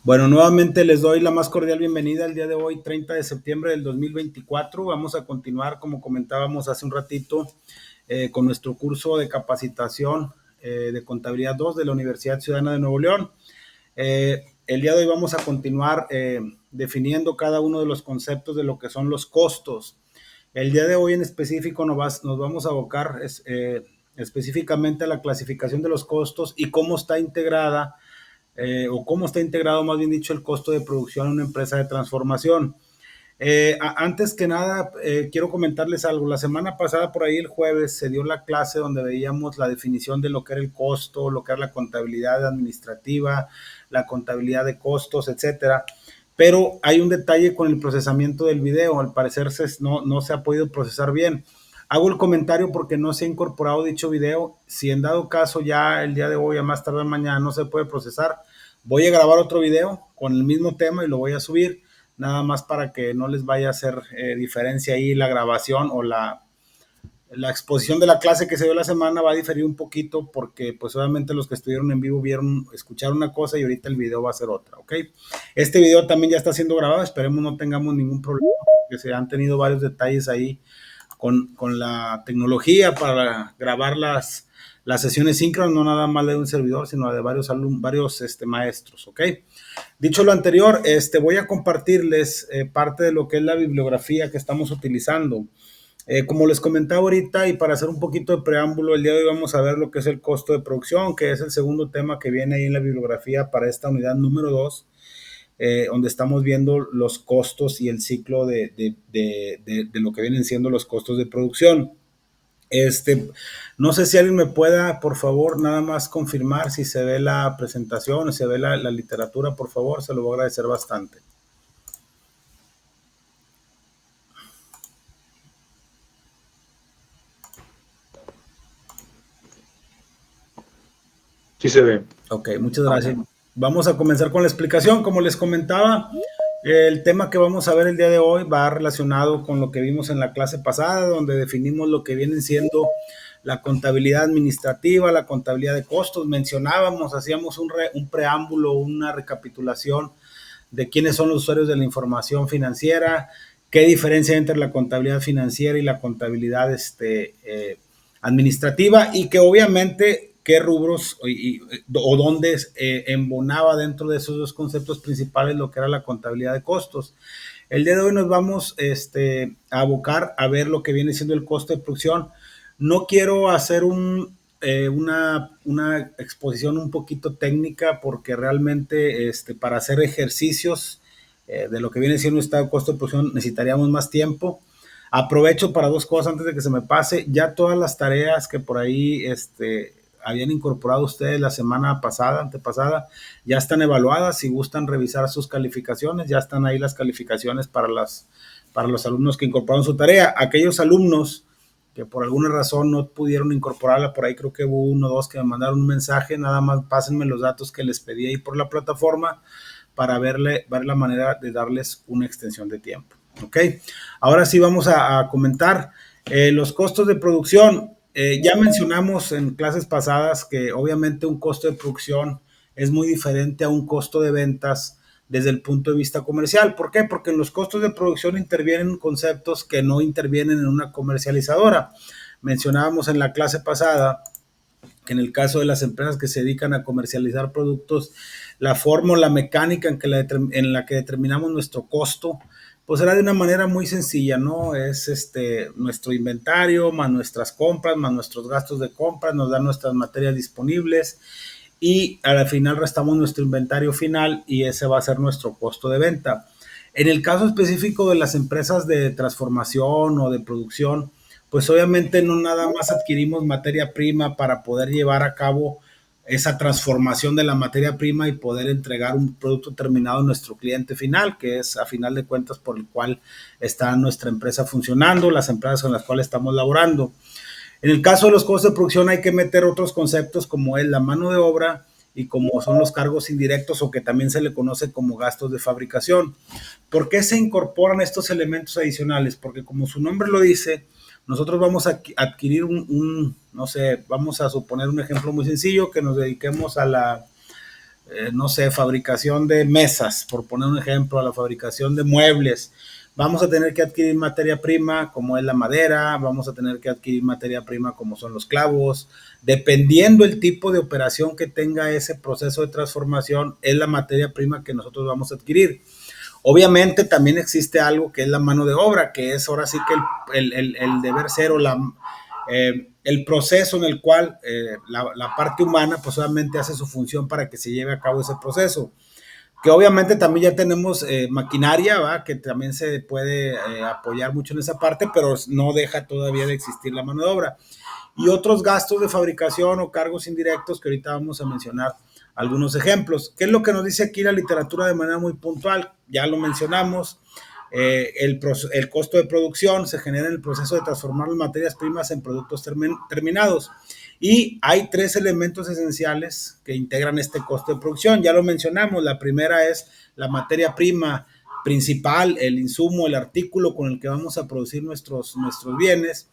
Bueno, nuevamente les doy la más cordial bienvenida el día de hoy, 30 de septiembre del 2024. Vamos a continuar, como comentábamos hace un ratito, con nuestro curso de capacitación de Contabilidad 2 de la Universidad Ciudadana de Nuevo León. El día de hoy vamos a continuar definiendo cada uno de los conceptos de lo que son los costos. El día de hoy en específico nos vamos a abocar específicamente a la clasificación de los costos y cómo está integrada o cómo está integrado, más bien dicho, el costo de producción en una empresa de transformación. Antes que nada, quiero comentarles algo. La semana pasada, por ahí el jueves, se dio la clase donde veíamos la definición de lo que era el costo, lo que era la contabilidad administrativa, la contabilidad de costos, etcétera. Pero hay un detalle con el procesamiento del video. Al parecer no se ha podido procesar bien. Hago el comentario porque no se ha incorporado dicho video. Si en dado caso ya el día de hoy, a más tardar mañana, no se puede procesar, voy a grabar otro video con el mismo tema y lo voy a subir, nada más para que no les vaya a hacer diferencia ahí la grabación o la exposición de la clase que se dio la semana va a diferir un poquito porque pues obviamente los que estuvieron en vivo escucharon una cosa y ahorita el video va a ser otra, ¿ok? Este video también ya está siendo grabado, esperemos no tengamos ningún problema, porque se han tenido varios detalles ahí con la tecnología para grabar las sesiones síncronas, no nada más de un servidor, sino de varios maestros, ¿ok? Dicho lo anterior, voy a compartirles parte de lo que es la bibliografía que estamos utilizando. Como les comentaba ahorita y para hacer un poquito de preámbulo, el día de hoy vamos a ver lo que es el costo de producción, que es el segundo tema que viene ahí en la bibliografía para esta unidad número 2, donde estamos viendo los costos y el ciclo de lo que vienen siendo los costos de producción. No sé si alguien me pueda, por favor, nada más confirmar si se ve la presentación, si se ve la literatura, por favor, se lo voy a agradecer bastante. Sí se ve. Ok, muchas gracias. Vamos a comenzar con la explicación. Como les comentaba, el tema que vamos a ver el día de hoy va relacionado con lo que vimos en la clase pasada, donde definimos lo que vienen siendo la contabilidad administrativa, la contabilidad de costos. Mencionábamos, hacíamos un preámbulo, una recapitulación de quiénes son los usuarios de la información financiera, qué diferencia hay entre la contabilidad financiera y la contabilidad administrativa, y que obviamente qué rubros o dónde embonaba dentro de esos dos conceptos principales lo que era la contabilidad de costos. El día de hoy nos vamos a abocar a ver lo que viene siendo el costo de producción. No quiero hacer una exposición un poquito técnica porque realmente para hacer ejercicios de lo que viene siendo un estado de costo de producción necesitaríamos más tiempo. Aprovecho para dos cosas antes de que se me pase. Ya todas las tareas que por ahí habían incorporado ustedes la semana pasada, antepasada, ya están evaluadas. Si gustan revisar sus calificaciones, ya están ahí las calificaciones para los alumnos que incorporaron su tarea. Aquellos alumnos que por alguna razón no pudieron incorporarla, por ahí creo que hubo uno o dos que me mandaron un mensaje, nada más pásenme los datos que les pedí ahí por la plataforma para ver la manera de darles una extensión de tiempo. ¿Ok? Ahora sí vamos a comentar los costos de producción. Ya mencionamos en clases pasadas que obviamente un costo de producción es muy diferente a un costo de ventas desde el punto de vista comercial. ¿Por qué? Porque en los costos de producción intervienen conceptos que no intervienen en una comercializadora. Mencionábamos en la clase pasada que en el caso de las empresas que se dedican a comercializar productos, la fórmula mecánica en la que determinamos nuestro costo, pues será de una manera muy sencilla, ¿no? Es nuestro inventario, más nuestras compras, más nuestros gastos de compras, nos dan nuestras materias disponibles y al final restamos nuestro inventario final y ese va a ser nuestro costo de venta. En el caso específico de las empresas de transformación o de producción, pues obviamente no nada más adquirimos materia prima para poder llevar a cabo esa transformación de la materia prima y poder entregar un producto terminado a nuestro cliente final, que es a final de cuentas por el cual está nuestra empresa funcionando, las empresas con las cuales estamos laborando. En el caso de los costos de producción hay que meter otros conceptos como es la mano de obra y como son los cargos indirectos o que también se le conoce como gastos de fabricación. ¿Por qué se incorporan estos elementos adicionales? Porque como su nombre lo dice, nosotros vamos a adquirir no sé, vamos a suponer un ejemplo muy sencillo, que nos dediquemos a no sé, fabricación de mesas, por poner un ejemplo, a la fabricación de muebles. Vamos a tener que adquirir materia prima como es la madera, vamos a tener que adquirir materia prima como son los clavos. Dependiendo el tipo de operación que tenga ese proceso de transformación, es la materia prima que nosotros vamos a adquirir. Obviamente también existe algo que es la mano de obra, que es ahora sí que el deber ser o el proceso en el cual la parte humana pues obviamente hace su función para que se lleve a cabo ese proceso. Que obviamente también ya tenemos maquinaria, ¿va? Que también se puede apoyar mucho en esa parte, pero no deja todavía de existir la mano de obra. Y otros gastos de fabricación o cargos indirectos que ahorita vamos a mencionar algunos ejemplos. ¿Qué es lo que nos dice aquí la literatura de manera muy puntual? Ya lo mencionamos. El costo de producción se genera en el proceso de transformar las materias primas en productos terminados. Y hay tres elementos esenciales que integran este costo de producción. Ya lo mencionamos. La primera es la materia prima principal, el insumo, el artículo con el que vamos a producir nuestros bienes.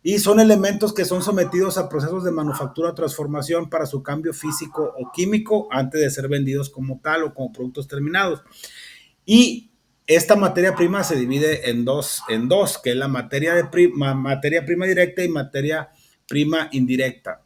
Y son elementos que son sometidos a procesos de manufactura o transformación para su cambio físico o químico antes de ser vendidos como tal o como productos terminados. Y esta materia prima se divide en dos, que es la materia prima directa y materia prima indirecta.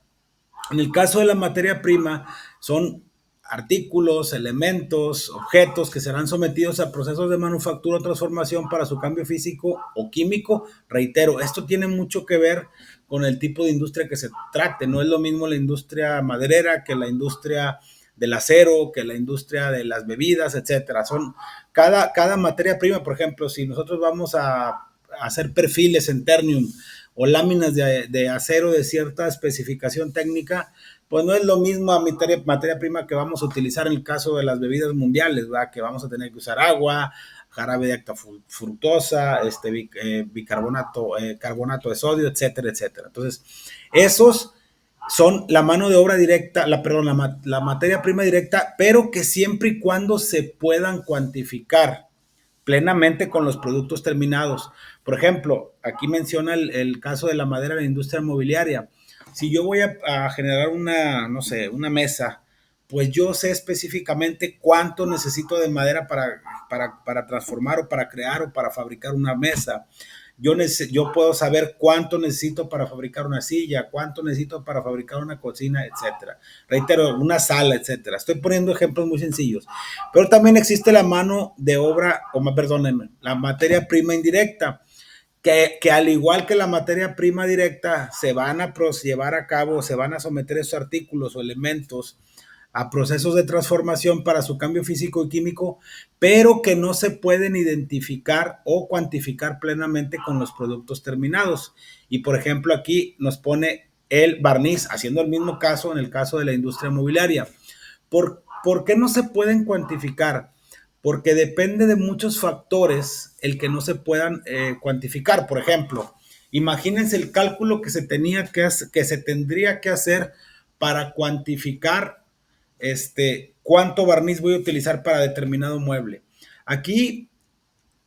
En el caso de la materia prima, son artículos, elementos, objetos que serán sometidos a procesos de manufactura o transformación para su cambio físico o químico. Reitero, esto tiene mucho que ver con el tipo de industria que se trate. No es lo mismo la industria maderera que la industria del acero, que la industria de las bebidas, etcétera. Son cada materia prima, por ejemplo, si nosotros vamos a hacer perfiles en Ternium o láminas de acero de cierta especificación técnica, pues no es lo mismo a materia prima que vamos a utilizar en el caso de las bebidas mundiales, ¿verdad? Que vamos a tener que usar agua, jarabe de acta fructosa, bicarbonato, carbonato de sodio, etcétera, etcétera. Entonces, esos son la mano de obra directa, la materia prima directa, pero que siempre y cuando se puedan cuantificar plenamente con los productos terminados. Por ejemplo, aquí menciona el caso de la madera de la industria mobiliaria. Si yo voy a generar una, no sé, una mesa, pues yo sé específicamente cuánto necesito de madera para transformar o para crear o para fabricar una mesa. Yo puedo saber cuánto necesito para fabricar una silla, cuánto necesito para fabricar una cocina, etcétera. Reitero, una sala, etcétera. Estoy poniendo ejemplos muy sencillos. Pero también existe la mano de obra, perdónenme, la materia prima indirecta, que al igual que la materia prima directa, se van a llevar a cabo, se van a someter esos artículos o elementos a procesos de transformación para su cambio físico y químico, pero que no se pueden identificar o cuantificar plenamente con los productos terminados. Y por ejemplo, aquí nos pone el barniz, haciendo el mismo caso en el caso de la industria mobiliaria. ¿Por qué no se pueden cuantificar? Porque depende de muchos factores el que no se puedan cuantificar. Por ejemplo, imagínense el cálculo que se tendría que hacer para cuantificar cuánto barniz voy a utilizar para determinado mueble. Aquí,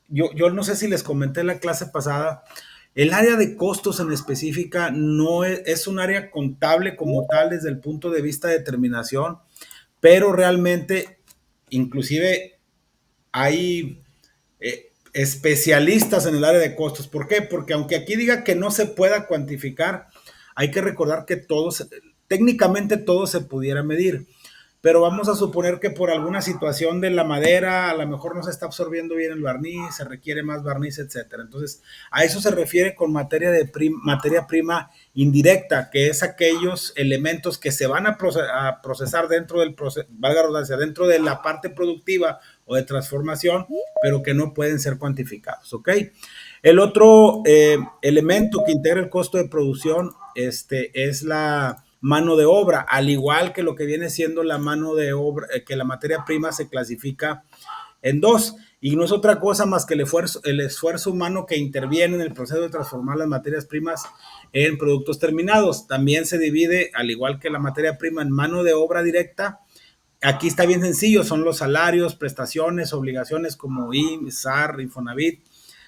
yo no sé si les comenté en la clase pasada, el área de costos en específica no es un área contable como tal desde el punto de vista de determinación, pero realmente, inclusive, hay especialistas en el área de costos. ¿Por qué? Porque aunque aquí diga que no se pueda cuantificar, hay que recordar que técnicamente todo se pudiera medir. Pero vamos a suponer que por alguna situación de la madera, a lo mejor no se está absorbiendo bien el barniz, se requiere más barniz, etcétera. Entonces, a eso se refiere con materia prima indirecta, que es aquellos elementos que se van a procesar dentro del proceso, valga la redundancia, dentro de la parte productiva o de transformación, pero que no pueden ser cuantificados, ¿ok? El otro elemento que integra el costo de producción es la mano de obra, al igual que lo que viene siendo la mano de obra, que la materia prima se clasifica en dos, y no es otra cosa más que el esfuerzo humano que interviene en el proceso de transformar las materias primas en productos terminados. También se divide, al igual que la materia prima, en mano de obra directa. Aquí está bien sencillo, son los salarios, prestaciones, obligaciones como IMSS, SAR, Infonavit,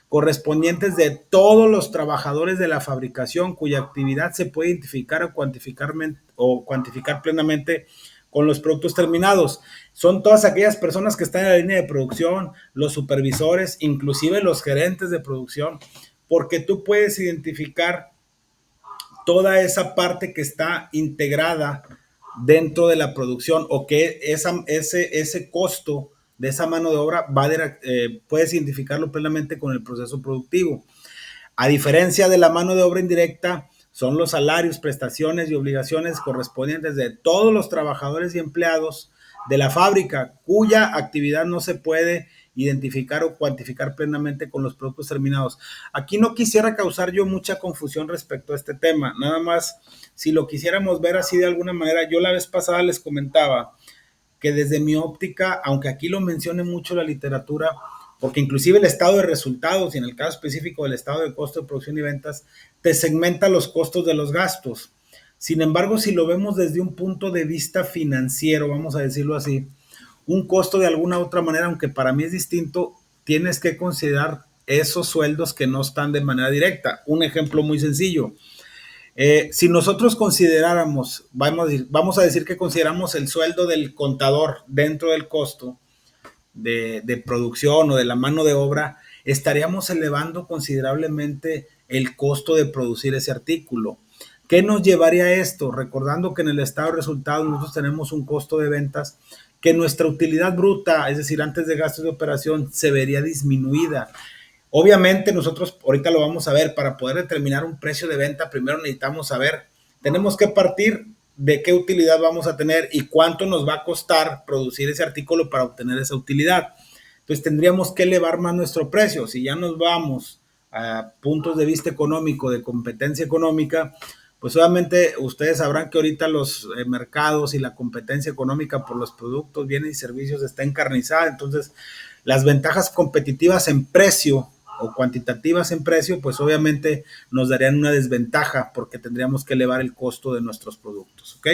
correspondientes de todos los trabajadores de la fabricación cuya actividad se puede identificar o cuantificar plenamente con los productos terminados. Son todas aquellas personas que están en la línea de producción, los supervisores, inclusive los gerentes de producción, porque tú puedes identificar toda esa parte que está integrada dentro de la producción o que ese costo de esa mano de obra puedes identificarlo plenamente con el proceso productivo. A diferencia de la mano de obra indirecta, son los salarios, prestaciones y obligaciones correspondientes de todos los trabajadores y empleados de la fábrica, cuya actividad no se puede identificar o cuantificar plenamente con los productos terminados. Aquí no quisiera causar yo mucha confusión respecto a este tema, nada más si lo quisiéramos ver así de alguna manera. Yo la vez pasada les comentaba que desde mi óptica, aunque aquí lo mencione mucho la literatura, porque inclusive el estado de resultados y en el caso específico del estado de costo de producción y ventas, te segmenta los costos de los gastos. Sin embargo, si lo vemos desde un punto de vista financiero, vamos a decirlo así, un costo de alguna otra manera, aunque para mí es distinto, tienes que considerar esos sueldos que no están de manera directa. Un ejemplo muy sencillo. Si nosotros consideráramos, vamos a decir que consideramos el sueldo del contador dentro del costo de producción o de la mano de obra, estaríamos elevando considerablemente el costo de producir ese artículo. ¿Qué nos llevaría a esto? Recordando que en el estado de resultados nosotros tenemos un costo de ventas que nuestra utilidad bruta, es decir, antes de gastos de operación, se vería disminuida. Obviamente nosotros ahorita lo vamos a ver, para poder determinar un precio de venta, primero necesitamos saber, tenemos que partir de qué utilidad vamos a tener y cuánto nos va a costar producir ese artículo para obtener esa utilidad. Entonces tendríamos que elevar más nuestro precio. Si ya nos vamos a puntos de vista económico, de competencia económica, pues obviamente ustedes sabrán que ahorita los mercados y la competencia económica por los productos, bienes y servicios está encarnizada. Entonces las ventajas competitivas en precio o cuantitativas en precio, pues obviamente nos darían una desventaja porque tendríamos que elevar el costo de nuestros productos, ¿ok?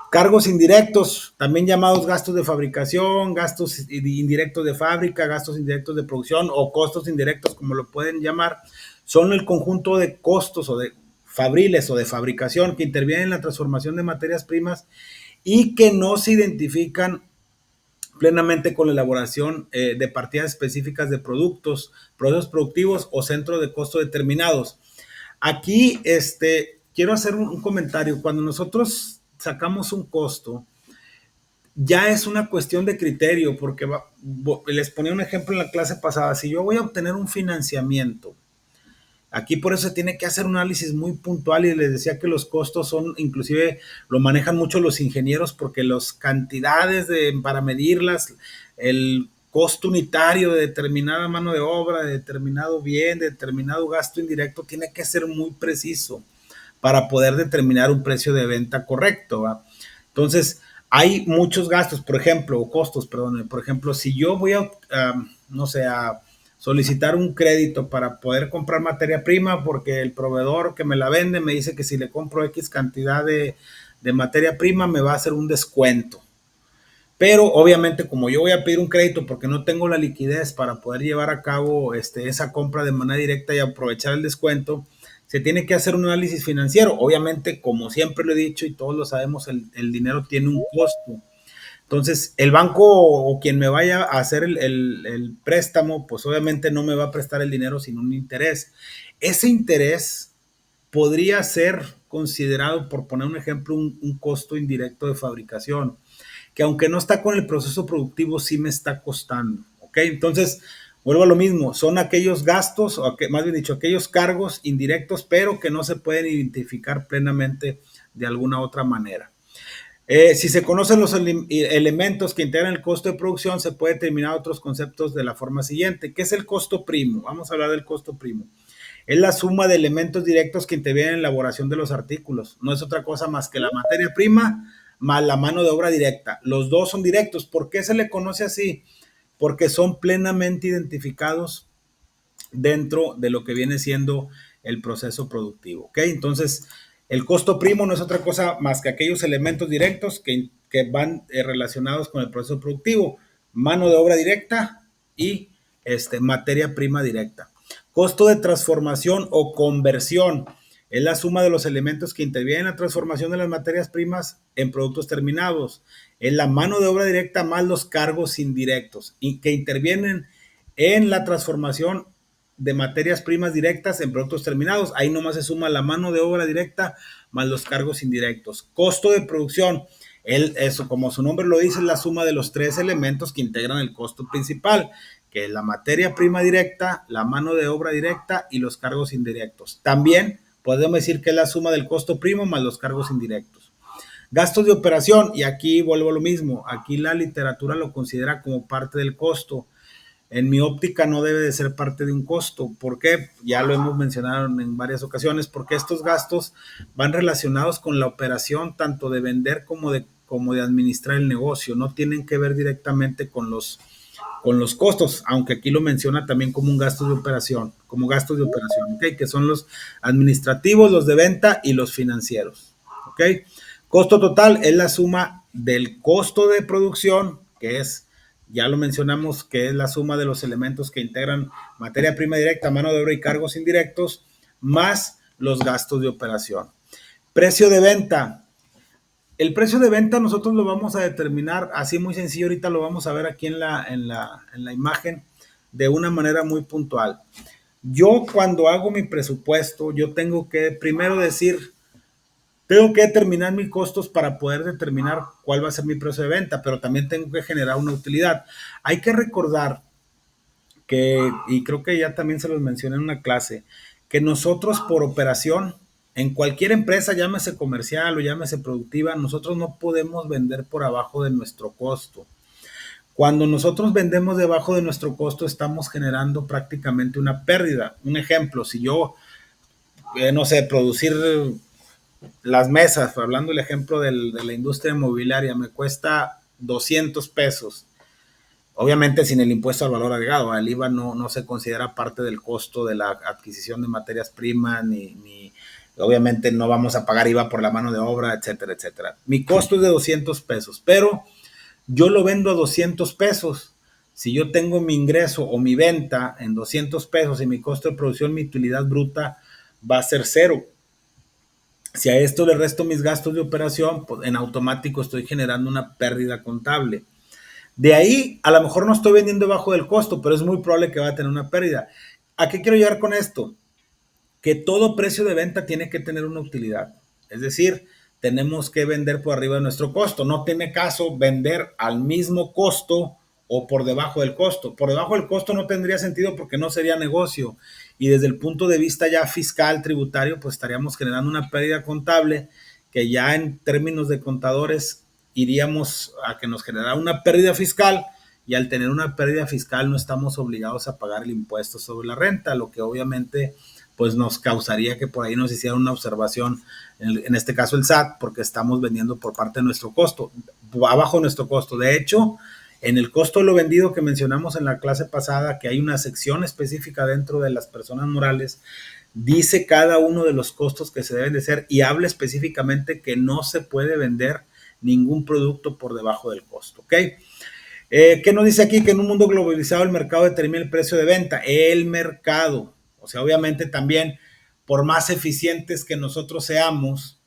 Cargos indirectos, también llamados gastos de fabricación, gastos indirectos de fábrica, gastos indirectos de producción o costos indirectos, como lo pueden llamar, son el conjunto de costos o de fabriles o de fabricación que intervienen en la transformación de materias primas y que no se identifican plenamente con la elaboración de partidas específicas de productos, procesos productivos o centros de costo determinados. Aquí quiero hacer un comentario. Cuando nosotros sacamos un costo, ya es una cuestión de criterio, porque les ponía un ejemplo en la clase pasada. Si yo voy a obtener un financiamiento, aquí por eso se tiene que hacer un análisis muy puntual y les decía que los costos son, inclusive lo manejan mucho los ingenieros porque las cantidades para medirlas, el costo unitario de determinada mano de obra, de determinado bien, de determinado gasto indirecto, tiene que ser muy preciso para poder determinar un precio de venta correcto, ¿va? Entonces, hay muchos gastos, por ejemplo, o costos, perdón, por ejemplo, si yo voy no sé, a solicitar un crédito para poder comprar materia prima porque el proveedor que me la vende me dice que si le compro X cantidad de materia prima me va a hacer un descuento. Pero obviamente como yo voy a pedir un crédito porque no tengo la liquidez para poder llevar a cabo esa compra de manera directa y aprovechar el descuento, se tiene que hacer un análisis financiero. Obviamente, como siempre lo he dicho y todos lo sabemos, el dinero tiene un costo. Entonces, el banco o quien me vaya a hacer el préstamo, pues obviamente no me va a prestar el dinero sin un interés. Ese interés podría ser considerado, por poner un ejemplo, un costo indirecto de fabricación, que aunque no está con el proceso productivo, sí me está costando, ¿ok? Entonces, vuelvo a lo mismo, son aquellos gastos, o más bien dicho, aquellos cargos indirectos, pero que no se pueden identificar plenamente de alguna otra manera. Si se conocen los elementos que integran el costo de producción, se puede determinar otros conceptos de la forma siguiente. ¿Qué es el costo primo? Vamos a hablar del costo primo. Es la suma de elementos directos que intervienen en la elaboración de los artículos. No es otra cosa más que la materia prima más la mano de obra directa. Los dos son directos. ¿Por qué se le conoce así? Porque son plenamente identificados dentro de lo que viene siendo el proceso productivo. ¿Ok? Entonces, el costo primo no es otra cosa más que aquellos elementos directos que van relacionados con el proceso productivo. Mano de obra directa y materia prima directa. Costo de transformación o conversión. Es la suma de los elementos que intervienen en la transformación de las materias primas en productos terminados. Es la mano de obra directa más los cargos indirectos y que intervienen en la transformación de materias primas directas en productos terminados. Ahí nomás se suma la mano de obra directa más los cargos indirectos. Costo de producción. Eso, como su nombre lo dice, es la suma de los tres elementos que integran el costo principal, que es la materia prima directa, la mano de obra directa y los cargos indirectos. También podemos decir que es la suma del costo primo más los cargos indirectos. Gastos de operación, y aquí vuelvo a lo mismo, aquí la literatura lo considera como parte del costo. En mi óptica no debe de ser parte de un costo. ¿Por qué? Ya lo hemos mencionado en varias ocasiones, porque estos gastos van relacionados con la operación tanto de vender como de administrar el negocio. No tienen que ver directamente con los costos, aunque aquí lo menciona también como un gasto de operación, como gastos de operación, ¿ok? Que son los administrativos, los de venta y los financieros, ¿ok? Costo total es la suma del costo de producción, que es, ya lo mencionamos, que es la suma de los elementos que integran materia prima directa, mano de obra y cargos indirectos, más los gastos de operación. Precio de venta. El precio de venta nosotros lo vamos a determinar así muy sencillo, ahorita lo vamos a ver aquí en la imagen de una manera muy puntual. Yo cuando hago mi presupuesto, yo tengo que primero decir, tengo que determinar mis costos para poder determinar cuál va a ser mi precio de venta, pero también tengo que generar una utilidad. Hay que recordar que, y creo que ya también se los mencioné en una clase, que nosotros por operación, en cualquier empresa, llámese comercial o llámese productiva, nosotros no podemos vender por abajo de nuestro costo. Cuando nosotros vendemos debajo de nuestro costo, estamos generando prácticamente una pérdida. Un ejemplo, si yo, no sé, producir las mesas, hablando el ejemplo de la industria inmobiliaria, me cuesta 200 pesos. Obviamente sin el impuesto al valor agregado, el IVA no se considera parte del costo de la adquisición de materias primas, ni obviamente no vamos a pagar IVA por la mano de obra, etcétera, etcétera. Mi costo es de 200 pesos, pero yo lo vendo a 200 pesos. Si yo tengo mi ingreso o mi venta en 200 pesos y mi costo de producción, mi utilidad bruta va a ser cero. Si a esto le resto mis gastos de operación, pues en automático estoy generando una pérdida contable. De ahí, a lo mejor no estoy vendiendo bajo del costo, pero es muy probable que va a tener una pérdida. ¿A qué quiero llegar con esto? Que todo precio de venta tiene que tener una utilidad. Es decir, tenemos que vender por arriba de nuestro costo. No tiene caso vender al mismo costo o por debajo del costo. Por debajo del costo no tendría sentido porque no sería negocio. Y desde el punto de vista ya fiscal, tributario, pues estaríamos generando una pérdida contable que ya en términos de contadores iríamos a que nos generara una pérdida fiscal, y al tener una pérdida fiscal no estamos obligados a pagar el impuesto sobre la renta, lo que obviamente pues nos causaría que por ahí nos hiciera una observación, en este caso el SAT, porque estamos vendiendo por parte de nuestro costo, abajo de nuestro costo. De hecho, en el costo de lo vendido que mencionamos en la clase pasada, que hay una sección específica dentro de las personas morales, dice cada uno de los costos que se deben de hacer y habla específicamente que no se puede vender ningún producto por debajo del costo, ¿ok? ¿Qué nos dice aquí? Que en un mundo globalizado el mercado determina el precio de venta. El mercado. O sea, obviamente también, por más eficientes que nosotros seamos,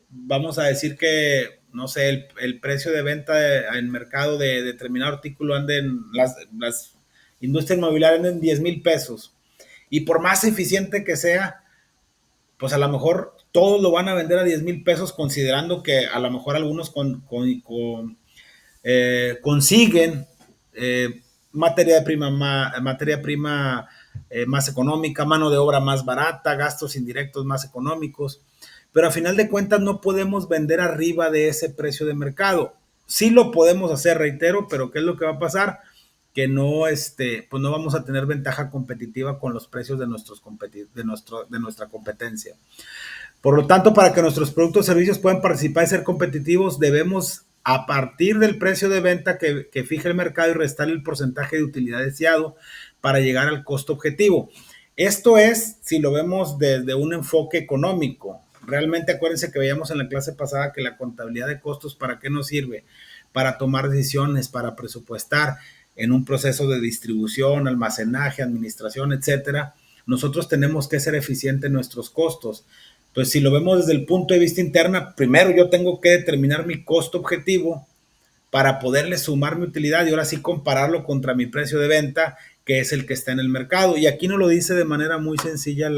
vamos a decir que, no sé, el precio de venta en mercado de determinado artículo anden, las industrias inmobiliarias anden 10,000 pesos. Y por más eficiente que sea, pues a lo mejor todos lo van a vender a 10,000 pesos, considerando que a lo mejor algunos consiguen materia prima más económica, mano de obra más barata, gastos indirectos más económicos, pero a final de cuentas no podemos vender arriba de ese precio de mercado. Sí lo podemos hacer, reitero, pero ¿qué es lo que va a pasar? Que no, pues no vamos a tener ventaja competitiva con los precios de nuestra competencia. Por lo tanto, para que nuestros productos o servicios puedan participar y ser competitivos, debemos, a partir del precio de venta que fija el mercado, y restar el porcentaje de utilidad deseado para llegar al costo objetivo. Esto es si lo vemos desde un enfoque económico. Realmente acuérdense que veíamos en la clase pasada que la contabilidad de costos, ¿para qué nos sirve? Para tomar decisiones, para presupuestar en un proceso de distribución, almacenaje, administración, etcétera. Nosotros tenemos que ser eficientes en nuestros costos. Entonces, si lo vemos desde el punto de vista interna, primero yo tengo que determinar mi costo objetivo para poderle sumar mi utilidad y ahora sí compararlo contra mi precio de venta, que es el que está en el mercado. Y aquí nos lo dice de manera muy sencilla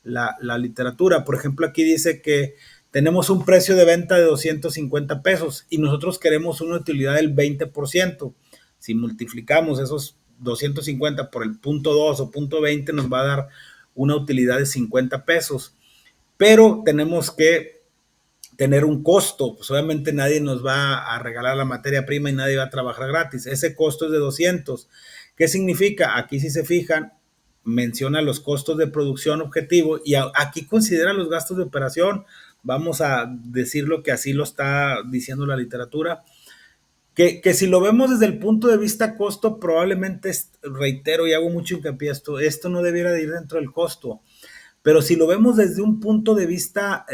la literatura. Por ejemplo, aquí dice que tenemos un precio de venta de 250 pesos y nosotros queremos una utilidad del 20%. Si multiplicamos esos 250 por el punto 2 o punto 20, nos va a dar una utilidad de 50 pesos. Pero tenemos que tener un costo, pues obviamente nadie nos va a regalar la materia prima y nadie va a trabajar gratis. Ese costo es de 200. ¿Qué significa? Aquí si se fijan, menciona los costos de producción objetivo y aquí considera los gastos de operación. Vamos a decirlo que así lo está diciendo la literatura. Que si lo vemos desde el punto de vista costo, probablemente, reitero y hago mucho hincapié esto no debiera de ir dentro del costo. Pero si lo vemos desde un punto de vista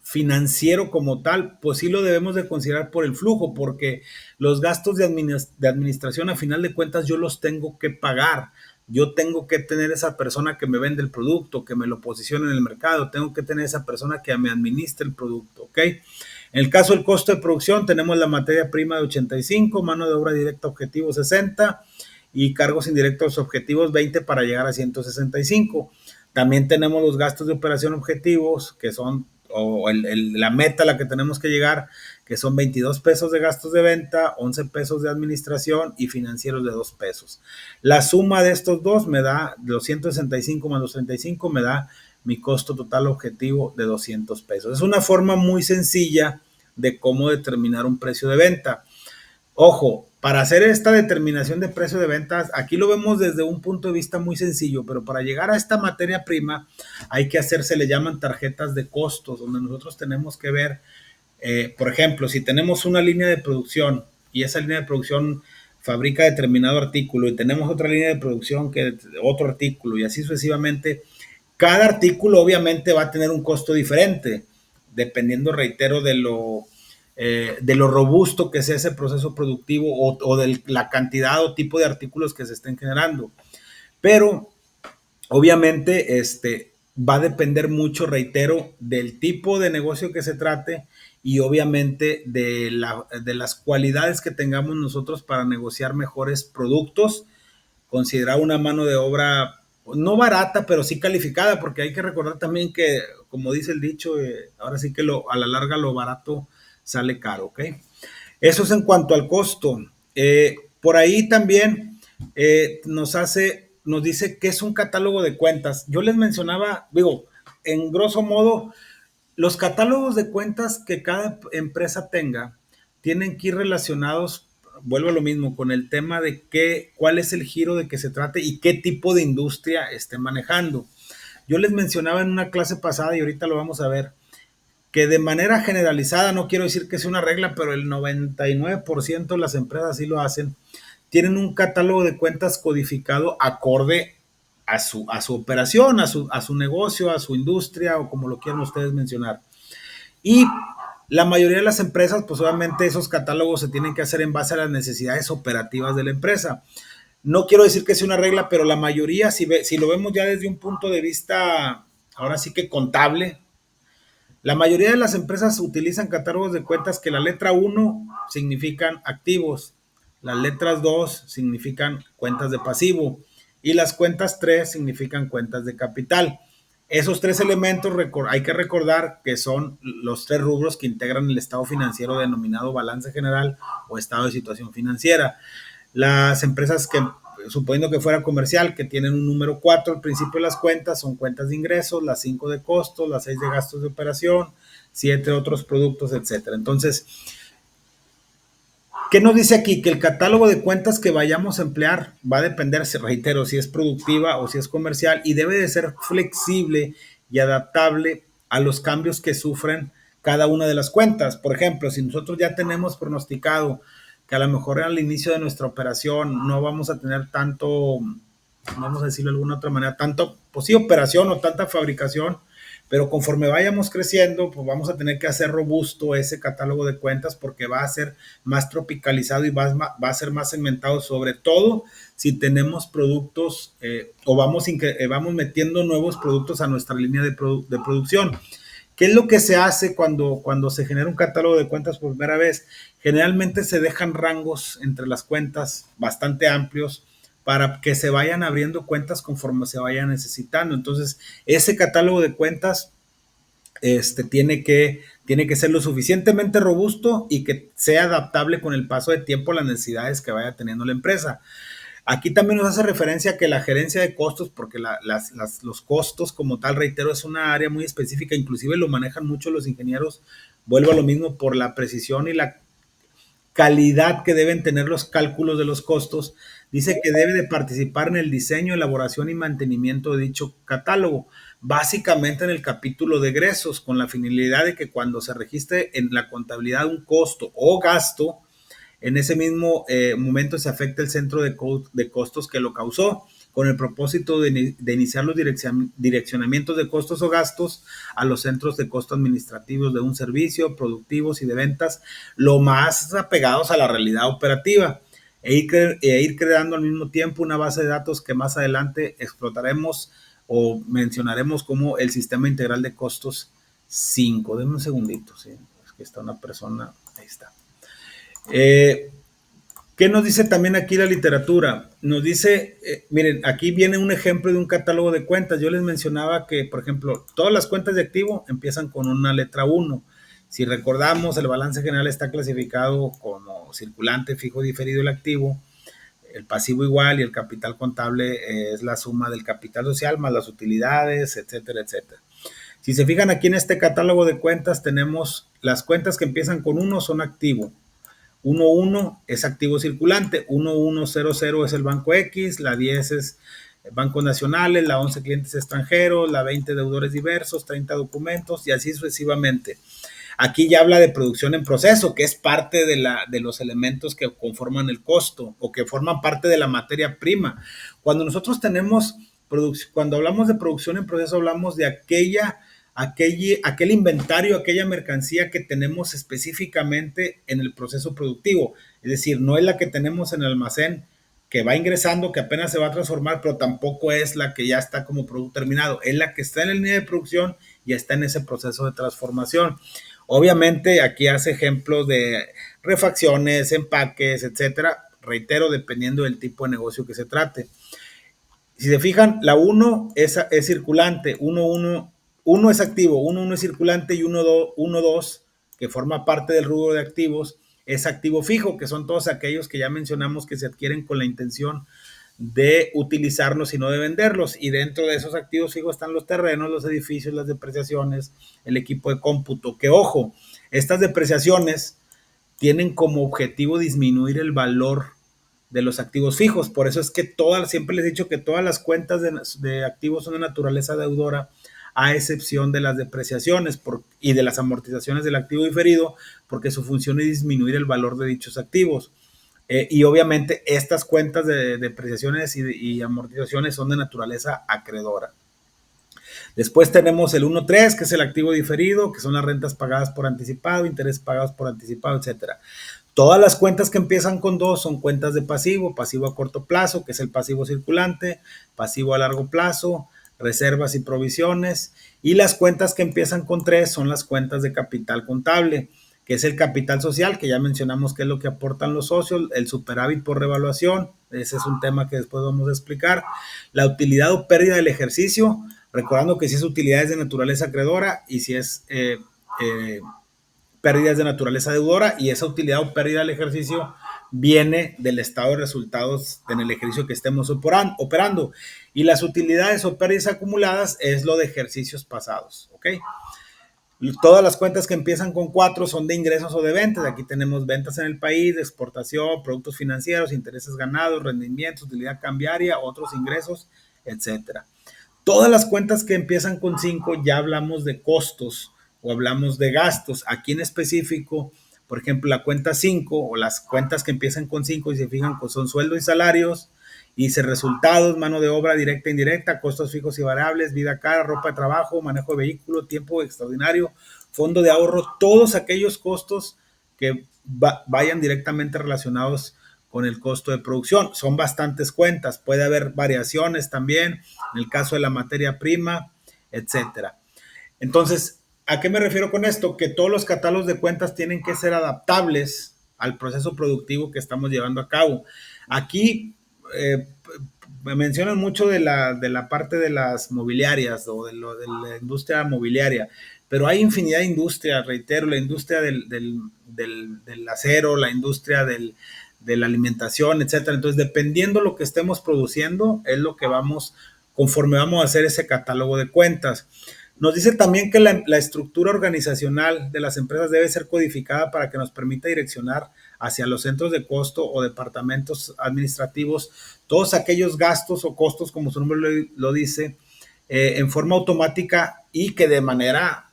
financiero como tal, pues sí lo debemos de considerar por el flujo, porque los gastos de administración a final de cuentas yo los tengo que pagar. Yo tengo que tener esa persona que me vende el producto, que me lo posicione en el mercado, tengo que tener esa persona que me administre el producto, ¿ok? En el caso del costo de producción, tenemos la materia prima de 85, mano de obra directa objetivo 60 y cargos indirectos objetivos 20 para llegar a 165. También tenemos los gastos de operación objetivos, que son la meta a la que tenemos que llegar, que son 22 pesos de gastos de venta, 11 pesos de administración y financieros de 2 pesos. La suma de estos dos me da, los 165 más los 35 me da mi costo total objetivo de 200 pesos. Es una forma muy sencilla de cómo determinar un precio de venta. Ojo, para hacer esta determinación de precio de ventas, aquí lo vemos desde un punto de vista muy sencillo, pero para llegar a esta materia prima hay que hacer, se le llaman tarjetas de costos, donde nosotros tenemos que ver, por ejemplo, si tenemos una línea de producción y esa línea de producción fabrica determinado artículo y tenemos otra línea de producción que otro artículo y así sucesivamente, cada artículo obviamente va a tener un costo diferente, dependiendo, reitero, de lo robusto que sea ese proceso productivo o de la cantidad o tipo de artículos que se estén generando. Pero obviamente va a depender mucho, reitero, del tipo de negocio que se trate y obviamente de las cualidades que tengamos nosotros para negociar mejores productos, considerar una mano de obra no barata, pero sí calificada, porque hay que recordar también que, como dice el dicho, ahora sí que a la larga lo barato sale caro, ¿ok? Eso es en cuanto al costo. Por ahí también nos dice que es un catálogo de cuentas. Yo les mencionaba, digo, en grosso modo, los catálogos de cuentas que cada empresa tenga tienen que ir relacionados, vuelvo a lo mismo, con el tema de cuál es el giro de que se trate y qué tipo de industria esté manejando. Yo les mencionaba en una clase pasada y ahorita lo vamos a ver, que de manera generalizada, no quiero decir que sea una regla, pero el 99% de las empresas sí lo hacen, tienen un catálogo de cuentas codificado acorde a su operación, a su negocio, a su industria o como lo quieran ustedes mencionar. Y la mayoría de las empresas, pues obviamente esos catálogos se tienen que hacer en base a las necesidades operativas de la empresa. No quiero decir que sea una regla, pero la mayoría, si lo vemos ya desde un punto de vista, ahora sí que contable, la mayoría de las empresas utilizan catálogos de cuentas que la letra 1 significan activos, las letras 2 significan cuentas de pasivo y las cuentas 3 significan cuentas de capital. Esos tres elementos hay que recordar que son los tres rubros que integran el estado financiero denominado balance general o estado de situación financiera. Las empresas que, suponiendo que fuera comercial, que tienen un número 4 al principio de las cuentas, son cuentas de ingresos, las 5 de costos, las 6 de gastos de operación, 7 otros productos, etcétera. Entonces, ¿qué nos dice aquí? Que el catálogo de cuentas que vayamos a emplear va a depender, reitero, si es productiva o si es comercial y debe de ser flexible y adaptable a los cambios que sufren cada una de las cuentas. Por ejemplo, si nosotros ya tenemos pronosticado que a lo mejor al inicio de nuestra operación no vamos a tener tanto, vamos a decirlo de alguna otra manera, tanto, pues sí, operación o tanta fabricación, Pero conforme vayamos creciendo, pues vamos a tener que hacer robusto ese catálogo de cuentas porque va a ser más tropicalizado y va a ser más segmentado, sobre todo si tenemos productos o vamos metiendo nuevos productos a nuestra línea de producción. ¿Qué es lo que se hace cuando se genera un catálogo de cuentas por primera vez? Generalmente se dejan rangos entre las cuentas bastante amplios para que se vayan abriendo cuentas conforme se vayan necesitando. Entonces, ese catálogo de cuentas tiene que ser lo suficientemente robusto y que sea adaptable con el paso de tiempo a las necesidades que vaya teniendo la empresa. Aquí también nos hace referencia a que la gerencia de costos, porque los costos como tal, reitero, es una área muy específica, inclusive lo manejan mucho los ingenieros, vuelvo a lo mismo, por la precisión y la calidad que deben tener los cálculos de los costos. Dice que debe de participar en el diseño, elaboración y mantenimiento de dicho catálogo, básicamente en el capítulo de egresos, con la finalidad de que cuando se registre en la contabilidad un costo o gasto, en ese mismo momento se afecta el centro de costos que lo causó, con el propósito de iniciar los direccionamientos de costos o gastos a los centros de costo administrativos de un servicio, productivos y de ventas, lo más apegados a la realidad operativa, ir creando al mismo tiempo una base de datos que más adelante explotaremos o mencionaremos como el sistema integral de costos 5. Denme un segundito, ¿sí? Es que está una persona, ahí está. ¿Qué nos dice también aquí la literatura? Nos dice, miren, aquí viene un ejemplo de un catálogo de cuentas. Yo les mencionaba que, por ejemplo, todas las cuentas de activo empiezan con una letra 1. Si recordamos, el balance general está clasificado como circulante, fijo, diferido, el activo. El pasivo igual y el capital contable es la suma del capital social más las utilidades, etcétera, etcétera. Si se fijan aquí en este catálogo de cuentas, tenemos las cuentas que empiezan con 1 son activo. 1.1 es activo circulante, 1100 es el Banco X, la 10 es bancos nacionales, la 11 clientes extranjeros, la 20 deudores diversos, 30 documentos y así sucesivamente. Aquí ya habla de producción en proceso, que es parte de los elementos que conforman el costo o que forman parte de la materia prima. Cuando nosotros cuando hablamos de producción en proceso, hablamos de aquel inventario, aquella mercancía que tenemos específicamente en el proceso productivo. Es decir, no es la que tenemos en el almacén que va ingresando, que apenas se va a transformar, pero tampoco es la que ya está como producto terminado. Es la que está en la línea de producción y está en ese proceso de transformación. Obviamente aquí hace ejemplos de refacciones, empaques, etcétera. Reitero, dependiendo del tipo de negocio que se trate. Si se fijan, la 1 es circulante, 1 es activo, 1 es circulante y 1.2, que forma parte del rubro de activos, es activo fijo, que son todos aquellos que ya mencionamos que se adquieren con la intención de utilizarlos y no de venderlos. Y dentro de esos activos fijos están los terrenos, los edificios, las depreciaciones, el equipo de cómputo. Que ojo, estas depreciaciones tienen como objetivo disminuir el valor de los activos fijos. Por eso es que siempre les he dicho que todas las cuentas de activos son de naturaleza deudora, a excepción de las depreciaciones y de las amortizaciones del activo diferido, porque su función es disminuir el valor de dichos activos. Y obviamente estas cuentas de depreciaciones y amortizaciones son de naturaleza acreedora. Después tenemos el 1.3, que es el activo diferido, que son las rentas pagadas por anticipado, intereses pagados por anticipado, etcétera. Todas las cuentas que empiezan con 2 son cuentas de pasivo, pasivo a corto plazo, que es el pasivo circulante, pasivo a largo plazo, reservas y provisiones, y las cuentas que empiezan con 3 son las cuentas de capital contable, que es el capital social, que ya mencionamos que es lo que aportan los socios, el superávit por revaluación, ese es un tema que después vamos a explicar, la utilidad o pérdida del ejercicio, recordando que si es utilidades de naturaleza acreedora y si es pérdidas de naturaleza deudora, y esa utilidad o pérdida del ejercicio viene del estado de resultados en el ejercicio que estemos operando. Y las utilidades o pérdidas acumuladas es lo de ejercicios pasados, ¿ok? Todas las cuentas que empiezan con 4 son de ingresos o de ventas. Aquí tenemos ventas en el país, exportación, productos financieros, intereses ganados, rendimientos, utilidad cambiaria, otros ingresos, etcétera. Todas las cuentas que empiezan con 5 ya hablamos de costos o hablamos de gastos. Aquí en específico, por ejemplo, la cuenta 5 o las cuentas que empiezan con 5 y se fijan, pues son sueldos y salarios, y dice resultados, mano de obra directa e indirecta, costos fijos y variables, vida cara, ropa de trabajo, manejo de vehículo, tiempo extraordinario, fondo de ahorro, todos aquellos costos que vayan directamente relacionados con el costo de producción. Son bastantes cuentas, puede haber variaciones también, en el caso de la materia prima, etcétera. Entonces, ¿a qué me refiero con esto? Que todos los catálogos de cuentas tienen que ser adaptables al proceso productivo que estamos llevando a cabo. Aquí me mencionan mucho de la parte de las mobiliarias o de la industria mobiliaria, pero hay infinidad de industrias, reitero, la industria del acero, la industria de la alimentación, etcétera. Entonces, dependiendo lo que estemos produciendo, es lo que conforme vamos a hacer ese catálogo de cuentas. Nos dice también que la estructura organizacional de las empresas debe ser codificada para que nos permita direccionar hacia los centros de costo o departamentos administrativos todos aquellos gastos o costos, como su nombre lo dice, en forma automática y que de manera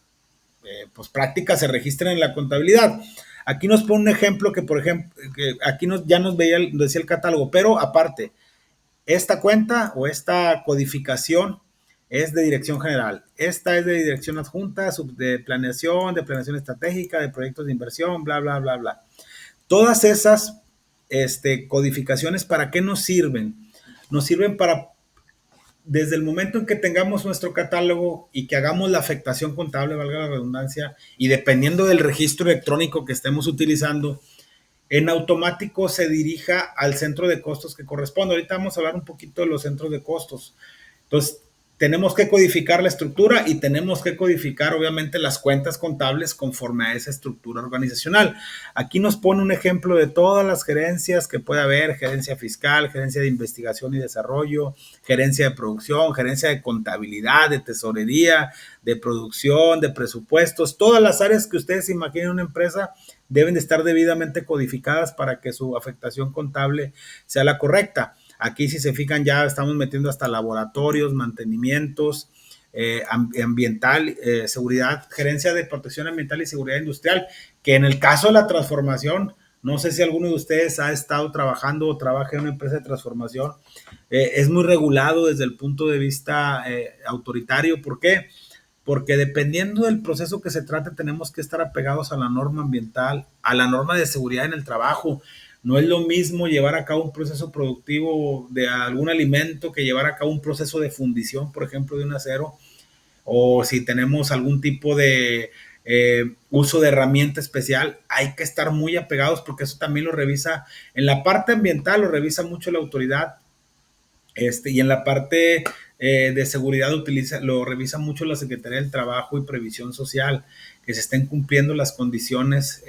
pues práctica se registren en la contabilidad. Aquí nos pone un ejemplo que, por ejemplo, que aquí ya nos decía el catálogo, pero aparte, esta cuenta o esta codificación es de dirección general. Esta es de dirección adjunta, de planeación estratégica, de proyectos de inversión, bla, bla, bla, bla. Todas esas codificaciones, ¿para qué nos sirven? Nos sirven para, desde el momento en que tengamos nuestro catálogo y que hagamos la afectación contable, valga la redundancia, y dependiendo del registro electrónico que estemos utilizando, en automático se dirija al centro de costos que corresponde. Ahorita vamos a hablar un poquito de los centros de costos. Entonces, tenemos que codificar la estructura y tenemos que codificar, obviamente, las cuentas contables conforme a esa estructura organizacional. Aquí nos pone un ejemplo de todas las gerencias que puede haber: gerencia fiscal, gerencia de investigación y desarrollo, gerencia de producción, gerencia de contabilidad, de tesorería, de producción, de presupuestos. Todas las áreas que ustedes imaginen en una empresa deben de estar debidamente codificadas para que su afectación contable sea la correcta. Aquí, si se fijan, ya estamos metiendo hasta laboratorios, mantenimientos, ambiental, seguridad, gerencia de protección ambiental y seguridad industrial, que en el caso de la transformación, no sé si alguno de ustedes ha estado trabajando o trabaja en una empresa de transformación, es muy regulado desde el punto de vista autoritario. ¿Por qué? Porque dependiendo del proceso que se trate, tenemos que estar apegados a la norma ambiental, a la norma de seguridad en el trabajo. No es lo mismo llevar a cabo un proceso productivo de algún alimento que llevar a cabo un proceso de fundición, por ejemplo, de un acero, o si tenemos algún tipo de uso de herramienta especial, hay que estar muy apegados, porque eso también lo revisa, en la parte ambiental lo revisa mucho la autoridad, y en la parte de seguridad lo revisa mucho la Secretaría del Trabajo y Previsión Social, que se estén cumpliendo las condiciones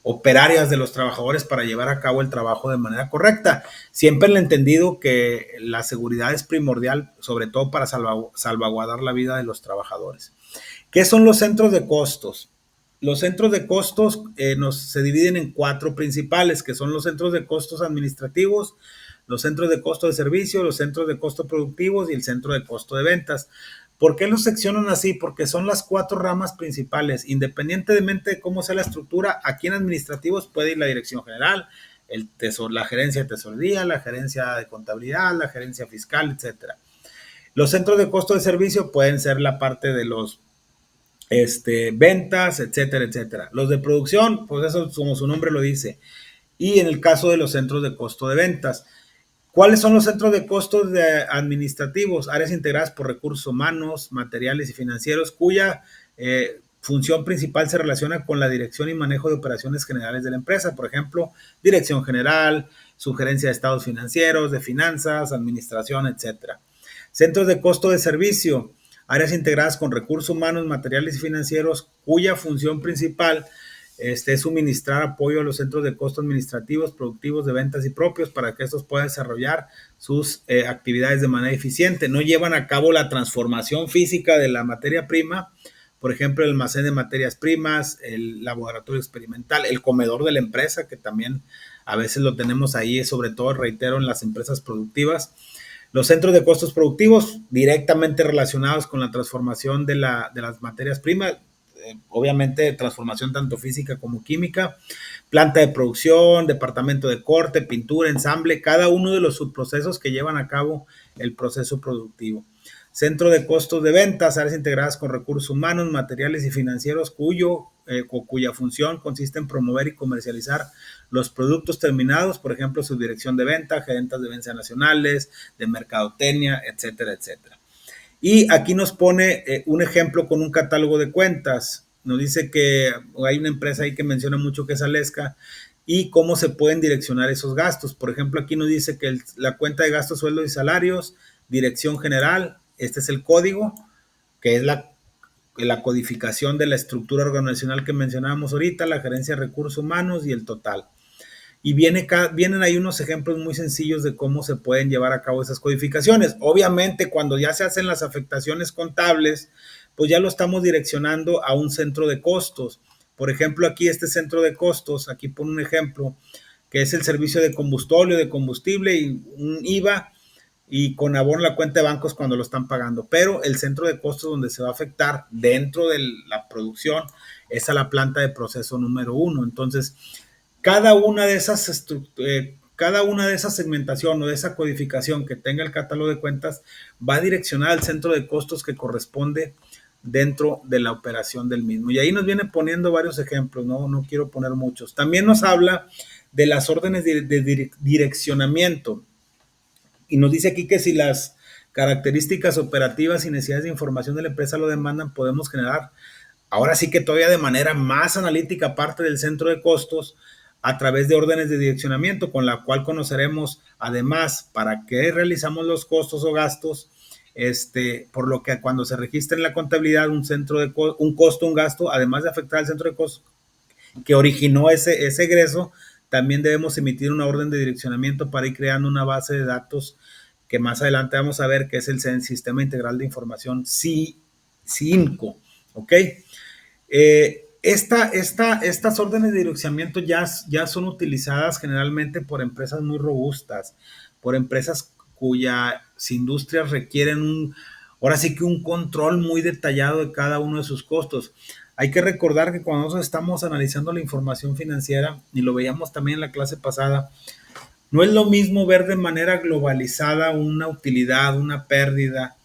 operarias de los trabajadores para llevar a cabo el trabajo de manera correcta. Siempre he entendido que la seguridad es primordial, sobre todo para salvaguardar la vida de los trabajadores. ¿Qué son los centros de costos? Los centros de costos se dividen en 4 principales, que son los centros de costos administrativos, los centros de costo de servicio, los centros de costo productivos y el centro de costo de ventas. ¿Por qué los seccionan así? Porque son las 4 ramas principales. Independientemente de cómo sea la estructura, aquí en administrativos puede ir la dirección general, la gerencia de tesorería, la gerencia de contabilidad, la gerencia fiscal, etcétera. Los centros de costo de servicio pueden ser la parte de los ventas, etcétera, etcétera. Los de producción, pues eso como su nombre lo dice. Y en el caso de los centros de costo de ventas, ¿cuáles son los centros de costos administrativos? Áreas integradas por recursos humanos, materiales y financieros, cuya función principal se relaciona con la dirección y manejo de operaciones generales de la empresa. Por ejemplo, dirección general, sugerencia de estados financieros, de finanzas, administración, etcétera. Centros de costo de servicio, áreas integradas con recursos humanos, materiales y financieros, cuya función principal es suministrar apoyo a los centros de costo administrativos, productivos, de ventas y propios para que estos puedan desarrollar sus actividades de manera eficiente. No llevan a cabo la transformación física de la materia prima, por ejemplo, el almacén de materias primas, el laboratorio experimental, el comedor de la empresa, que también a veces lo tenemos ahí, sobre todo, reitero, en las empresas productivas. Los centros de costos productivos directamente relacionados con la transformación de las materias primas. obviamente transformación tanto física como química, planta de producción, departamento de corte, pintura, ensamble, cada uno de los subprocesos que llevan a cabo el proceso productivo. Centro de costos de ventas, áreas integradas con recursos humanos, materiales y financieros, cuya función consiste en promover y comercializar los productos terminados, por ejemplo, su dirección de venta, gerentes de ventas nacionales, de mercadotecnia, etcétera, etcétera. Y aquí nos pone un ejemplo con un catálogo de cuentas. Nos dice que hay una empresa ahí que menciona mucho que es Alesca y cómo se pueden direccionar esos gastos. Por ejemplo, aquí nos dice que la cuenta de gastos, sueldos y salarios, dirección general, este es el código, que es la codificación de la estructura organizacional que mencionábamos ahorita, la gerencia de recursos humanos y el total. Y vienen ahí unos ejemplos muy sencillos de cómo se pueden llevar a cabo esas codificaciones. Obviamente, cuando ya se hacen las afectaciones contables, pues ya lo estamos direccionando a un centro de costos. Por ejemplo, aquí este centro de costos, aquí pone un ejemplo, que es el servicio de combustible y un IVA y con abono la cuenta de bancos cuando lo están pagando. Pero el centro de costos donde se va a afectar dentro de la producción es a la planta de proceso número 1. Entonces, cada una de esas cada una de esas segmentación o de esa codificación que tenga el catálogo de cuentas va a direccionar al centro de costos que corresponde dentro de la operación del mismo. Y ahí nos viene poniendo varios ejemplos, no quiero poner muchos. También nos habla de las órdenes de direccionamiento y nos dice aquí que si las características operativas y necesidades de información de la empresa lo demandan, podemos generar, ahora sí que todavía de manera más analítica, parte del centro de costos a través de órdenes de direccionamiento, con la cual conoceremos además para qué realizamos los costos o gastos, por lo que cuando se registra en la contabilidad un costo, un gasto, además de afectar al centro de costos que originó ese egreso, también debemos emitir una orden de direccionamiento para ir creando una base de datos que más adelante vamos a ver que es el Sistema Integral de Información CINCO, ¿ok? Estas órdenes de direccionamiento ya son utilizadas generalmente por empresas muy robustas, por empresas cuyas industrias requieren ahora sí que un control muy detallado de cada uno de sus costos. Hay que recordar que cuando nosotros estamos analizando la información financiera, y lo veíamos también en la clase pasada, no es lo mismo ver de manera globalizada una utilidad, una pérdida,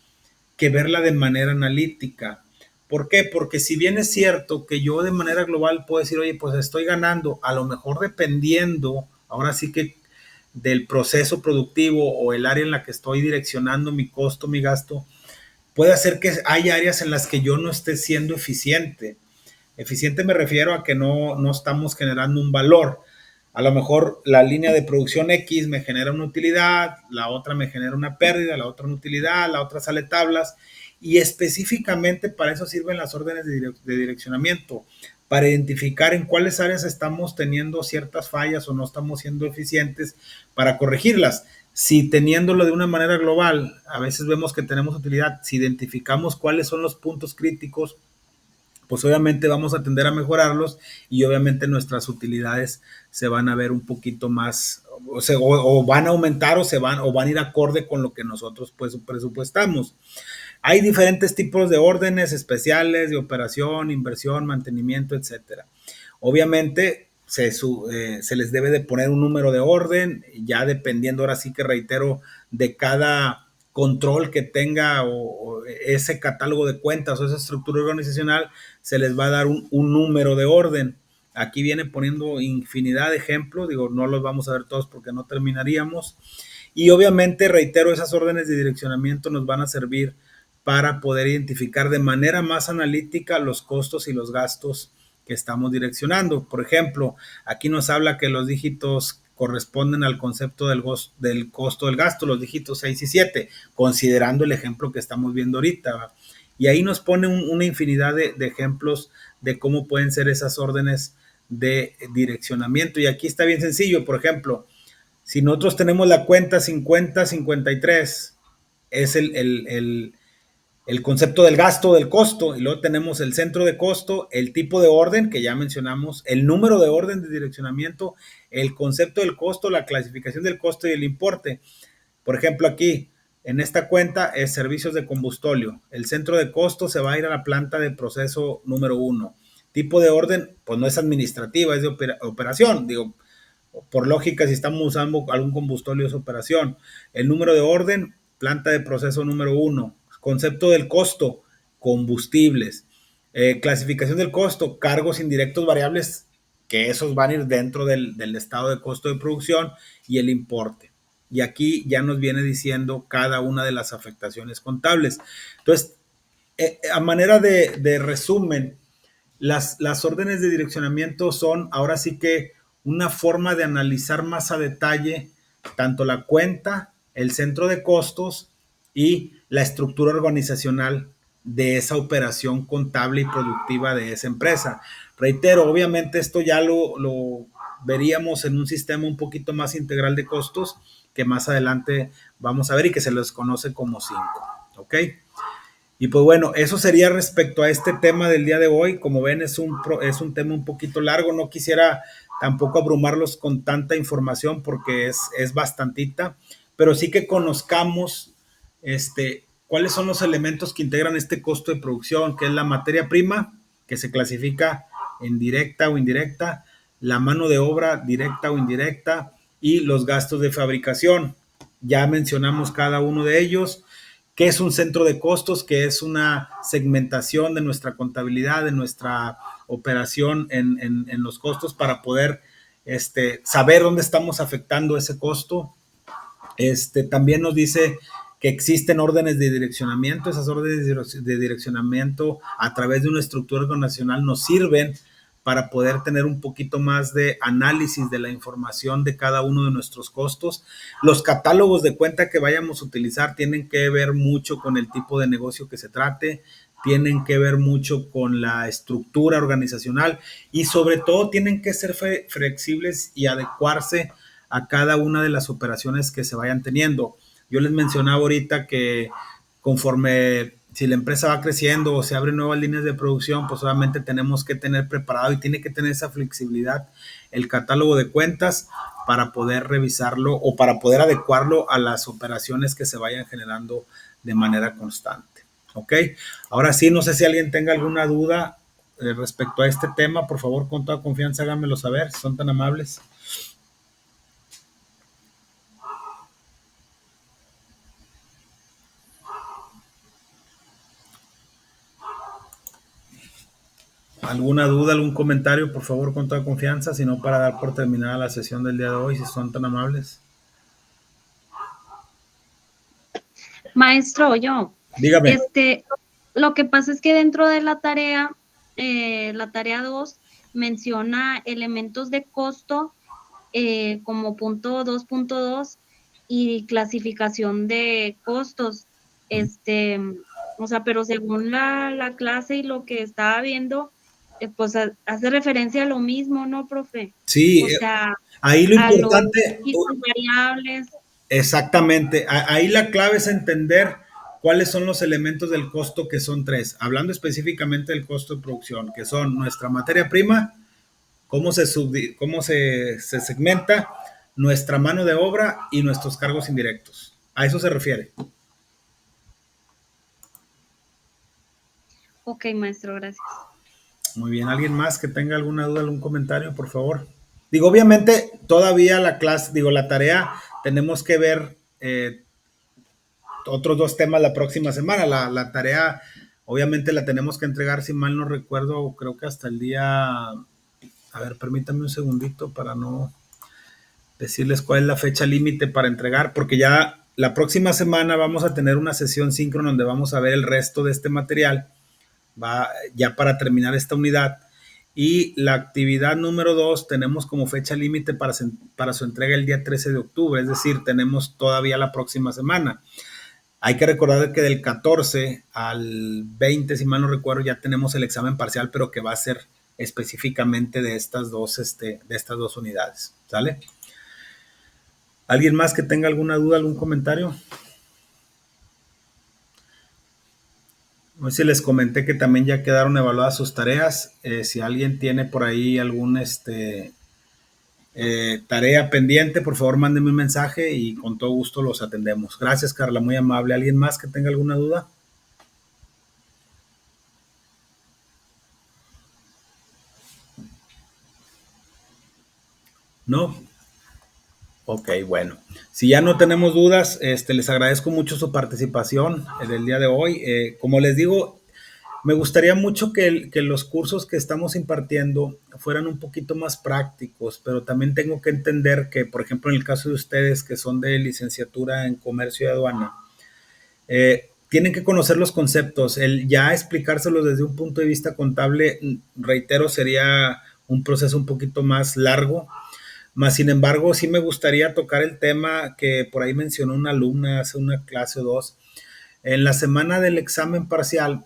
que verla de manera analítica. ¿Por qué? Porque si bien es cierto que yo de manera global puedo decir, oye, pues estoy ganando, a lo mejor dependiendo, ahora sí que del proceso productivo o el área en la que estoy direccionando mi costo, mi gasto, puede hacer que hay áreas en las que yo no esté siendo eficiente. Eficiente me refiero a que no estamos generando un valor. A lo mejor la línea de producción X me genera una utilidad, la otra me genera una pérdida, la otra una utilidad, la otra sale tablas. Y específicamente para eso sirven las órdenes de direccionamiento, para identificar en cuáles áreas estamos teniendo ciertas fallas o no estamos siendo eficientes para corregirlas. Si teniéndolo de una manera global, a veces vemos que tenemos utilidad, si identificamos cuáles son los puntos críticos, pues obviamente vamos a tender a mejorarlos y obviamente nuestras utilidades se van a ver un poquito más, o van a aumentar o van a ir acorde con lo que nosotros pues presupuestamos. Hay diferentes tipos de órdenes especiales de operación, inversión, mantenimiento, etcétera. Obviamente se les debe de poner un número de orden, ya dependiendo, ahora sí que reitero, de cada control que tenga o ese catálogo de cuentas o esa estructura organizacional, se les va a dar un número de orden. Aquí viene poniendo infinidad de ejemplos, digo, no los vamos a ver todos porque no terminaríamos. Y obviamente, reitero, esas órdenes de direccionamiento nos van a servir para poder identificar de manera más analítica los costos y los gastos que estamos direccionando. Por ejemplo, aquí nos habla que los dígitos corresponden al concepto del costo del gasto, los dígitos 6 y 7, considerando el ejemplo que estamos viendo ahorita. Y ahí nos pone una infinidad de ejemplos de cómo pueden ser esas órdenes de direccionamiento. Y aquí está bien sencillo, por ejemplo, si nosotros tenemos la cuenta 50-53, es el concepto del gasto, del costo, y luego tenemos el centro de costo, el tipo de orden que ya mencionamos, el número de orden de direccionamiento, el concepto del costo, la clasificación del costo y el importe. Por ejemplo, aquí En esta cuenta es servicios de combustóleo. El centro de costos se va a ir a la planta de proceso número 1. Tipo de orden, pues no es administrativa, es de operación. Digo, por lógica, si estamos usando algún combustóleo es operación. El número de orden, planta de proceso número 1. Concepto del costo, combustibles. Clasificación del costo, cargos indirectos variables, que esos van a ir dentro del estado de costo de producción, y el importe. Y aquí ya nos viene diciendo cada una de las afectaciones contables. Entonces, a manera de resumen, las órdenes de direccionamiento son ahora sí que una forma de analizar más a detalle tanto la cuenta, el centro de costos y la estructura organizacional de esa operación contable y productiva de esa empresa. Reitero, obviamente esto ya lo veríamos en un sistema un poquito más integral de costos que más adelante vamos a ver y que se les conoce como 5. ¿Ok? Y pues bueno, eso sería respecto a este tema del día de hoy. Como ven, es un tema un poquito largo. No quisiera tampoco abrumarlos con tanta información porque es bastantita, pero sí que conozcamos cuáles son los elementos que integran este costo de producción, que es la materia prima, que se clasifica en directa o indirecta, la mano de obra directa o indirecta y los gastos de fabricación. Ya mencionamos cada uno de ellos. ¿Qué es un centro de costos? Que es una segmentación de nuestra contabilidad, de nuestra operación en los costos para poder saber dónde estamos afectando ese costo. También nos dice que existen órdenes de direccionamiento. Esas órdenes de direccionamiento a través de una estructura organizacional nos sirven para poder tener un poquito más de análisis de la información de cada uno de nuestros costos. Los catálogos de cuenta que vayamos a utilizar tienen que ver mucho con el tipo de negocio que se trate, tienen que ver mucho con la estructura organizacional y sobre todo tienen que ser flexibles y adecuarse a cada una de las operaciones que se vayan teniendo. Yo les mencionaba ahorita que conforme si la empresa va creciendo o se abren nuevas líneas de producción, pues obviamente tenemos que tener preparado y tiene que tener esa flexibilidad el catálogo de cuentas para poder revisarlo o para poder adecuarlo a las operaciones que se vayan generando de manera constante. ¿Ok? Ahora sí, no sé si alguien tenga alguna duda respecto a este tema, por favor, con toda confianza háganmelo saber, si son tan amables. ¿Alguna duda, algún comentario, por favor, con toda confianza? Si no, para dar por terminada la sesión del día de hoy, si son tan amables. Maestro, yo, Dígame. lo que pasa es que dentro de la tarea 2 menciona elementos de costo como punto 2.2 y clasificación de costos. O sea, pero según la clase y lo que estaba viendo, pues hace referencia a lo mismo, ¿no, profe? Sí, O sea, ahí lo a los importante, variables. exactamente, ahí la clave es entender cuáles son los elementos del costo, que son 3, hablando específicamente del costo de producción, que son nuestra materia prima, cómo se segmenta, nuestra mano de obra y nuestros cargos indirectos. A eso se refiere. Ok, maestro, gracias. Muy bien, ¿alguien más que tenga alguna duda, algún comentario, por favor? Digo, obviamente, todavía la clase, digo, la tarea, tenemos que ver otros 2 temas la próxima semana. La tarea, obviamente, la tenemos que entregar, si mal no recuerdo, creo que hasta el día. A ver, permítanme un segundito para no decirles cuál es la fecha límite para entregar, porque ya la próxima semana vamos a tener una sesión síncrona donde vamos a ver el resto de este material, va ya para terminar esta unidad. Y la actividad número 2 tenemos como fecha límite para su entrega el día 13 de octubre, es decir, tenemos todavía la próxima semana. Hay que recordar que del 14 al 20, si mal no recuerdo, ya tenemos el examen parcial, pero que va a ser específicamente de estas dos unidades. ¿Sale? ¿Alguien más que tenga alguna duda, algún comentario? Hoy sí les comenté que también ya quedaron evaluadas sus tareas. Si alguien tiene por ahí Tarea pendiente, por favor mándenme un mensaje y con todo gusto los atendemos. Gracias, Carla, muy amable. ¿Alguien más que tenga alguna duda? ¿No? Ok, bueno. Si ya no tenemos dudas, les agradezco mucho su participación en el día de hoy. Como les digo, me gustaría mucho que los cursos que estamos impartiendo fueran un poquito más prácticos, pero también tengo que entender que, por ejemplo, en el caso de ustedes que son de licenciatura en comercio y aduana, tienen que conocer los conceptos. El ya explicárselos desde un punto de vista contable, reitero, sería un proceso un poquito más largo. Más sin embargo, sí me gustaría tocar el tema que por ahí mencionó una alumna hace una clase o dos. En la semana del examen parcial,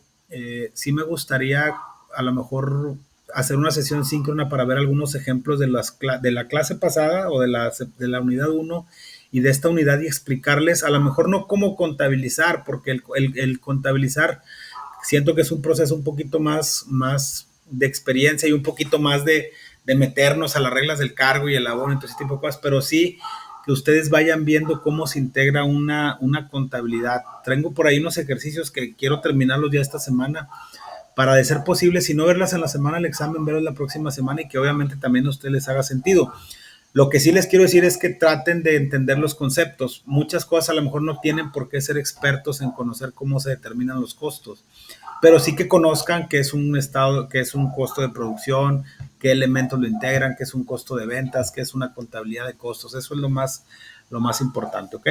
sí me gustaría a lo mejor hacer una sesión síncrona para ver algunos ejemplos de la clase pasada o de la unidad uno y de esta unidad y explicarles, a lo mejor no cómo contabilizar, porque el contabilizar siento que es un proceso un poquito más de experiencia y un poquito más de meternos a las reglas del cargo y el abono y todo ese tipo de cosas, pero sí que ustedes vayan viendo cómo se integra una contabilidad. Tengo por ahí unos ejercicios que quiero terminarlos ya esta semana para, de ser posible, si no verlas en la semana del examen, verlas la próxima semana y que obviamente también a ustedes les haga sentido. Lo que sí les quiero decir es que traten de entender los conceptos. Muchas cosas a lo mejor no tienen por qué ser expertos en conocer cómo se determinan los costos, pero sí que conozcan que es un estado, que es un costo de producción, qué elementos lo integran, qué es un costo de ventas, qué es una contabilidad de costos. Eso es lo más importante, ¿ok?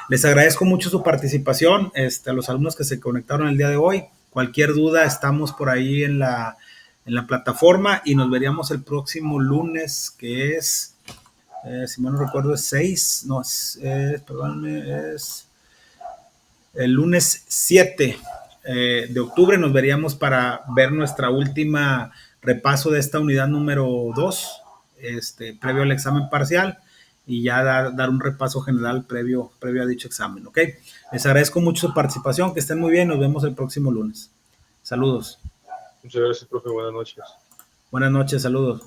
Les agradezco mucho su participación, a los alumnos que se conectaron el día de hoy. Cualquier duda, estamos por ahí en la plataforma y nos veríamos el próximo lunes, que es, si mal no recuerdo, es 6, no, perdóname, es el lunes 7 de octubre. Nos veríamos para ver nuestra última repaso de esta unidad número 2, previo al examen parcial, y ya dar un repaso general previo a dicho examen, ¿ok? Les agradezco mucho su participación, que estén muy bien, nos vemos el próximo lunes. Saludos. Muchas gracias, profe, buenas noches. Buenas noches, saludos.